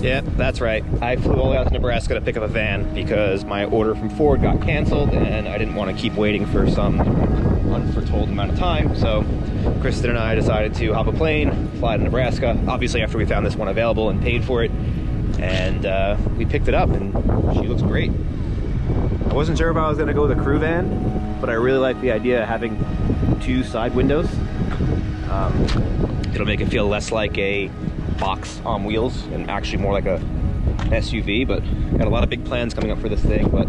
Yeah, that's right. I flew all the way out to Nebraska to pick up a van because my order from Ford got canceled and I didn't want to keep waiting for some unforetold amount of time. So Kristin and I decided to hop a plane, fly to Nebraska, obviously after we found this one available and paid for it. And we picked it up and she looks great. I wasn't sure if I was going to go with a crew van, but I really like the idea of having 2 side windows. It'll make it feel less like a box on wheels and actually more like a SUV, but got a lot of big plans coming up for this thing. But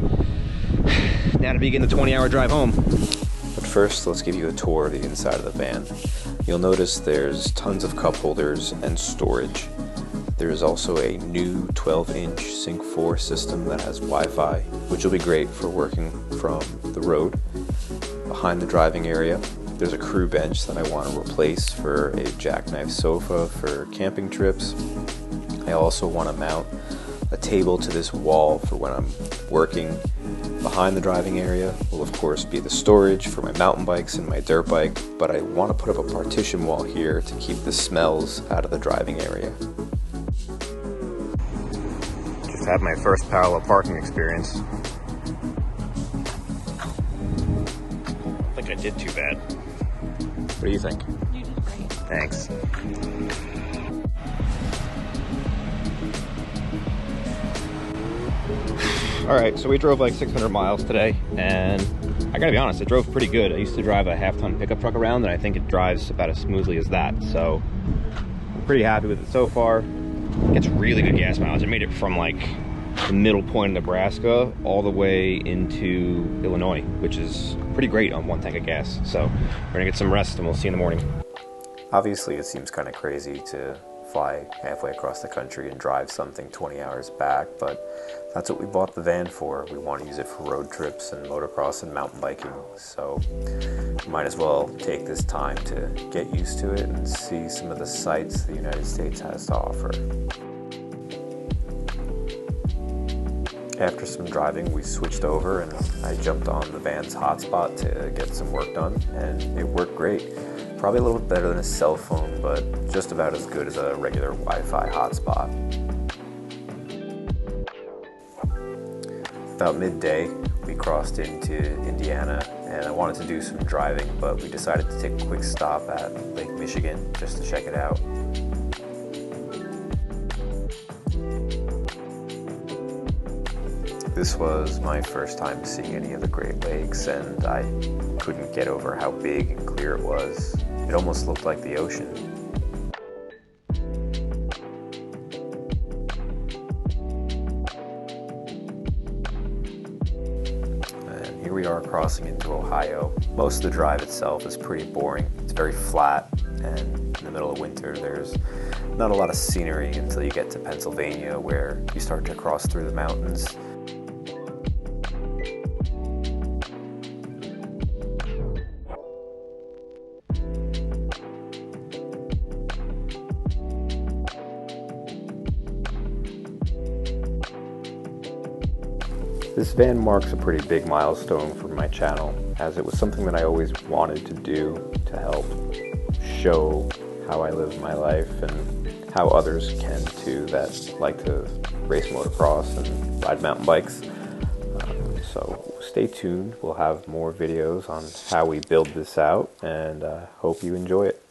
now to begin the 20-hour drive home. But first, let's give you a tour of the inside of the van. You'll notice there's tons of cup holders and storage. There is also a new 12-inch Sync 4 system that has Wi-Fi, which will be great for working from the road. Behind the driving area, there's a crew bench that I want to replace for a jackknife sofa for camping trips. I also want to mount a table to this wall for when I'm working. Behind the driving area will of course be the storage for my mountain bikes and my dirt bike, but I want to put up a partition wall here to keep the smells out of the driving area. Just had my first parallel parking experience. I think I did too bad. What do you think? You did great. Thanks. Alright, so we drove like 600 miles today, and I gotta be honest, it drove pretty good. I used to drive a half-ton pickup truck around, and I think it drives about as smoothly as that, so I'm pretty happy with it so far. It gets really good gas mileage. I made it from like the middle point of Nebraska all the way into Illinois, which is pretty great on 1 tank of gas. So we're gonna get some rest and we'll see you in the morning. Obviously it seems kind of crazy to fly halfway across the country and drive something 20 hours back, but that's what we bought the van for. We want to use it for road trips and motocross and mountain biking, so might as well take this time to get used to it and see some of the sights the United States has to offer. After some driving, we switched over and I jumped on the van's hotspot to get some work done, and it worked great. Probably a little bit better than a cell phone, but just about as good as a regular Wi-Fi hotspot. About midday, we crossed into Indiana, and I wanted to do some driving, but we decided to take a quick stop at Lake Michigan just to check it out. This was my first time seeing any of the Great Lakes, and I couldn't get over how big and clear it was. It almost looked like the ocean. And here we are crossing into Ohio. Most of the drive itself is pretty boring. It's very flat, and in the middle of winter there's not a lot of scenery until you get to Pennsylvania, where you start to cross through the mountains. This van marks a pretty big milestone for my channel, as it was something that I always wanted to do to help show how I live my life and how others can too that like to race motocross and ride mountain bikes. So stay tuned, we'll have more videos on how we build this out, and hope you enjoy it.